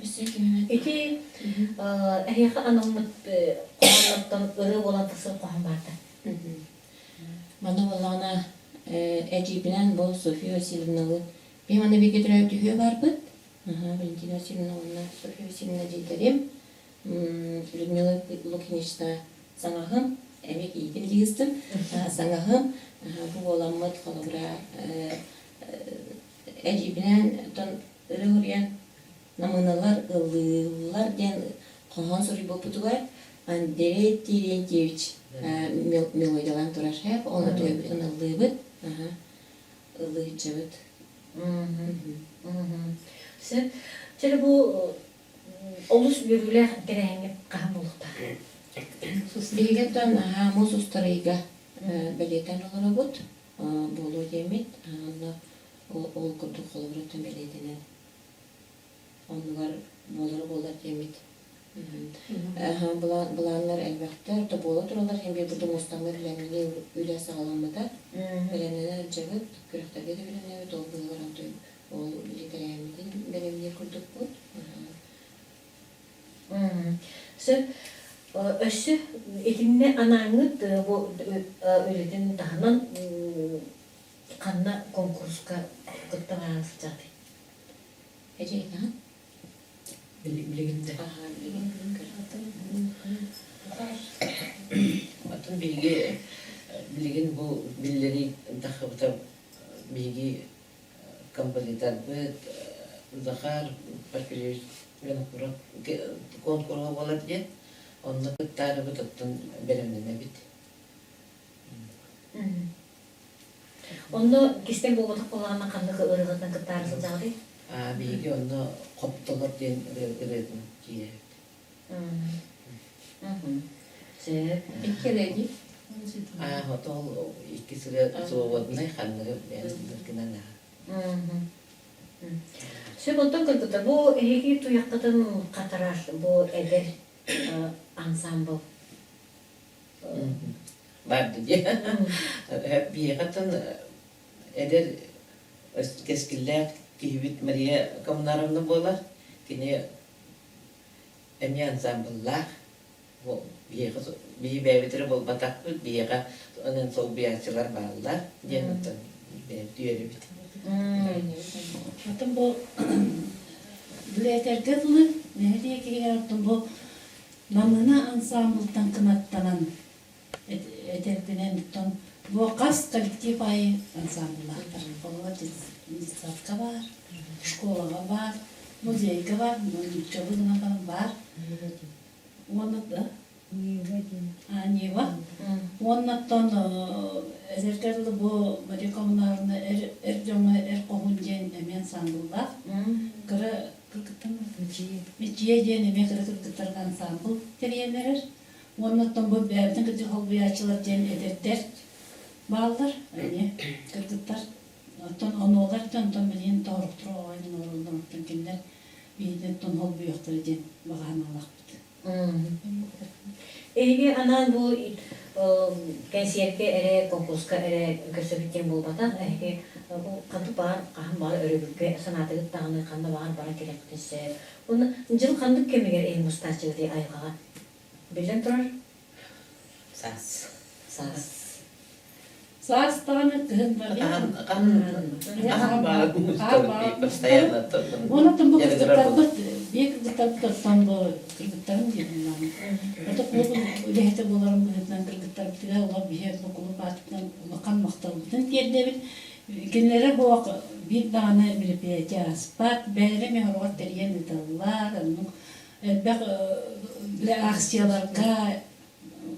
üstüne kimime... Eki ehiyaka anamlık koğanlıktan ırı olan tısır koğan vardı. Bana vallana ecibinen bol Sofya Vasilyevna'nın benim anne bir getireyim tühüye var bıd. Valentina Vasilyevna'nın Sofya Vasilyevna deyderim. Людмила Лукинична sanağım эмек ийтин лигистим саңахым бу оламмат холобра эжибинен тон ырыгырян намыналар ылылар ден кохон сори бопутугар Андрей Терентьевич мелодиялан турашап оны туйбут ылыбыт ылыгычыбыт. Sen şöyle bu olus bürüle gereken kahım olukta. Бигеттен мус устарыйга белетен олоробут болу демит ол курдук холобротун белетенен онугар болар демит. Буланлар әлбәттә то боло туралар һәм бер бу мустамыр ләмине үлә сагаламада беләнәләр җәбет күрәктәге дә беләнә тол булган той ол литерәмидин белемне курдук бу. Sen össü etinne anağını bu öyledin dağınan kanna konkurska kutlamaya sıcaktı. Əcəyinə Biliginde. Атын билигин бу билleri тахыбыта биги композитор бит Захар Пашкевич Янкуров конкурга болот дет. Онда кыттары бутуптун беремдене бит. Onda kisten bu batık olana kanlı ırığından kıttarı sıcaktı. Биги онда коптолор ден ырыдын кие. Sen иккеледи Хотол иккисиге сооводнай ханныры кынана. Sen ondan kırgıda bu ehegi tuyakkıdın katarar bu eder ansambl. Vardı diye. Hep bir yakatan eder keskiller kihbit Maria Kamnarovna bolar. Kine emi ansambullar. Bu bir bebetiri bol bataklı bir yaka onun sol biyaçılar bağlılar. Diyemedim. Diyelim bit. Атын бұл білетерге бұлы нәдей кегер атын бұл намына ансамблтан кынаттанан этербінен ұттан бұл қас коллектив айы ансамбллақтар. Бұлға детсадка бар, школаға бар, музейға бар, мүлікке бұлына бар. Оны да Нева. Оннаттан эзеркерлі бұл Мария Коммунарына әрдемі қоғын әмен саңғылдар. Кірі кіргіттің мечие ден әме кіргіттіргі ансамбыл теренерер. Оннаттан бұл бәрдің күті қолбыячылар ден әдеттер балдар. Кіргіттар. Оттан оны олар тон білген тоғырықтыру оғайның орылдың оттан кендер бейден тон қолбыяқтыр ден баған алақ біті. Ehegi anan bu kensiyerke ere konkurska ere gösterdikken bulbatan ehegi bu kandı bağır kahın bağır örübükke sanatı dağını kandı bağır bağır gerektiyse onu jıl kandık kemeger en mustaçı diye aygağa bilen turar Sas. saz Саастаны кыһын бар. Постоянно. Оны тым бу кыргыттарбыт, бек кыргыттарбыттан бу кыргыттарын дебилам. Ото клубун үлехте боларын бүлетнен кыргыттарбытыга улар бихе клубун батыптан улакан макталбытын тердебит. Кенлere хоак bir tane мероприятие аспат, бәлере мехорот терген диталлар, элбек акцияларга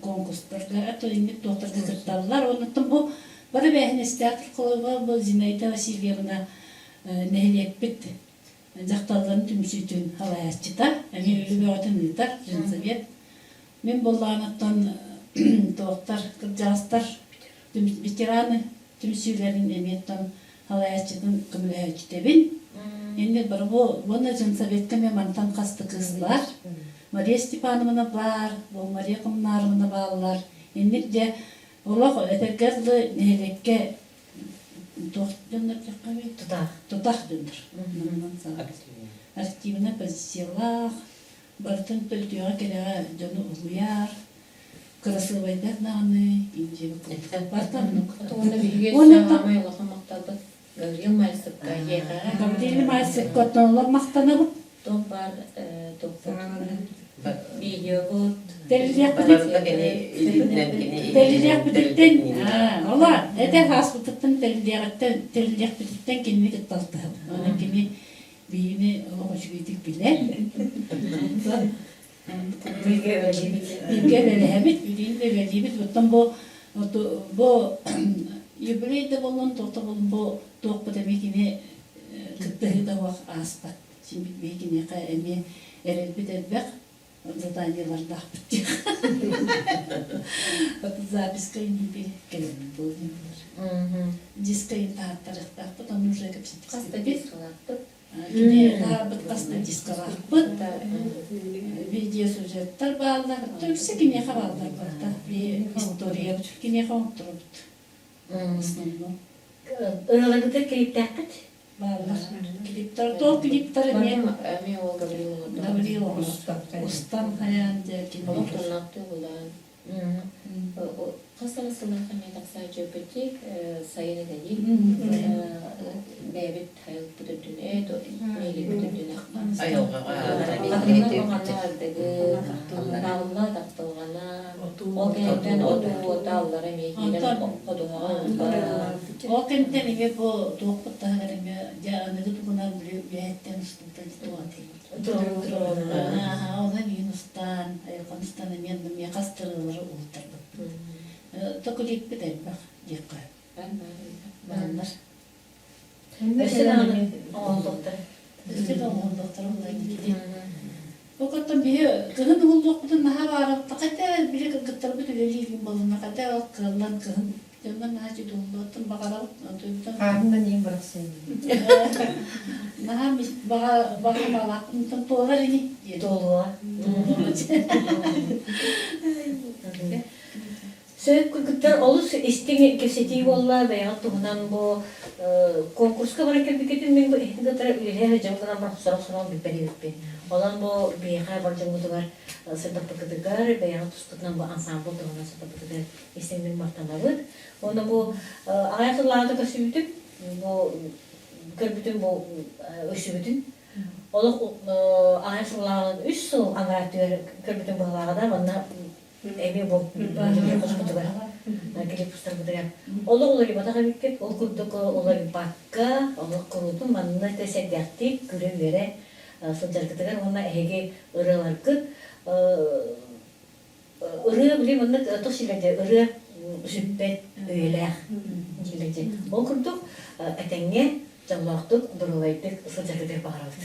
конкурстарга, ато инде доктор кыргыттарлар, онуттан бу бары бәһинес театр кылыга бу Зинаида Васильевна нәһилеппит жакталган түмсүтүн халаячыта, эми үлүбөтүн дитар, жансабет. Мен болланаттан доктор кыржастар, ветераны түмсүлерин эметтан халаячытын кымлаячытебин. Энди бір бұны жансабетке мен мантан қасты кызлар. Мария Степановна бар, бұл Мария Коммунаровна балалар. Энди де олақ әтергерлі нәлекке тұтақ дүндір. Активна позициялақ, бартын пөлтіға келеға жөні ұлуяр, красывайдар нағаны, инжебі күлтіғар бартамын. Оны биге саңамай лаха макталбыт. Гаврил Майсыпка ega. Гаврил Майсыпка тонлар мақтана бұд. Том бар, доктор. Видео бут. Телилиак Баларда кини илинен кини телилиак бититтен ола эте хаспытыттан телилиак бититтен кинни кытталты. Онан кини бийини олош битик биле. Bilge öyleymiş. Bilge velehebit, bilin de velehebit. Botan bu юбилейде болон тоқта болон бу тоқпа демекине кыттыһы да вак аспат. Şimdi bekine ka emi erelbit elbek zadaniyelerde akbıttı. Batı zabiskayın bir kelime bulunur. Diskayın tahttarıqta akbıt, onu уже kapsit. Kasta diskalattık. Kine akbıt kasta diskala akbıt. Video süjetler bağlar. Tükse kine kavallar bakta. Bir historiya buçuk kine kavanttırıbıt. Основном. Oralarda klip takıt. Bağlar. Klipler, tol klipler emi. Ами ол Гаврилова. Гаврилова. Устан хаянде кино. Ол турнакты булан. Кастамасынан кане такса жөпөтик сайын эдени. Бебит хайыл бүтүн это мели бүтүн акман. Айылга Балла таптылгана. Ол кенттен оту таллары мегилер кодуңа. Ол кенттен име бу туокпутта хагареме жааныгы тугунар биэттен уступтан туати. Одан Юнустан, Айрконстан мен я кастырылары ултырды. Токулик битен бак жекка. Балдар. Mesela oğul doktor. Işte oğul doktor olay gitti. O kadar bir kızın oğul doktorun naha varıp takate biri kıtır bir tüyeliğin balına kate o kırılan kızın. Candan naha ciddi oğul bakaralık. Karnından yiyin bıraksın. Naha bakamalar. Unutun tuğlar ini. Doluğa. Söğüt kırgıtlar olursa istediğin kesetiği valla veya tuğunan bu konkurska bırakır bir kedim ben bu ehtigatara üyeler jamgana bırak soran bir periyot be. Olan bu bir hayal var jamgada var sırdak pakıdıgar veya tuskutnan bu ansambl tuğunan sırdak pakıdıgar istediğin martanalık. Onda bu ayaklarında kasıbıtık bu kırbütün bu öşübütün. Ola ayaklarında 3 yıl angaratıyor kırbütün bu halada bana Эми бу хоспиталга. Нагели пустарбыдыгар. Ологлори батага биккет, ол курдук олори бакка, олог курудун манна тесегдякти күрүн бере сылжаркытыгар онна эге ырыларкыт. Ыры биле манна тошиледе ыры жүппет өйлэх. Диледе. Ол курдук этеңге жаллактык дурулайдык сылжаркытыгар багарабыз.